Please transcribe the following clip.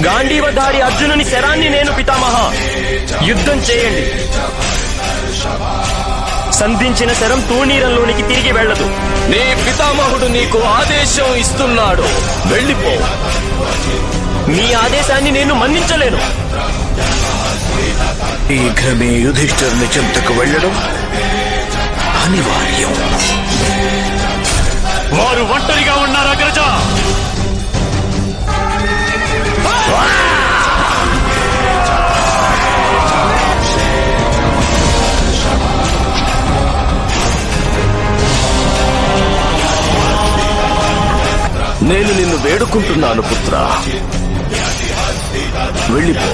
గాంధీవధారి అర్జునుని శరాన్ని నేను పితామహ. యుద్ధం చేయండి. సంధించిన శరం తూణీరంలోనికి తిరిగి వెళ్ళదు. నీ పితామహుడు నీకు ఆదేశం ఇస్తున్నాడు, వెళ్ళిపో. మీ ఆదేశాన్ని నేను మన్నించలేను. శీఘ్రమే యుధిష్ఠిరుని చెంతకు వెళ్ళడం అనివార్యం. వారు ఒంటరిగా ఉన్నారు అగ్రజ. నేను నిన్ను వేడుకుంటున్నాను పుత్ర, వెళ్ళిపో.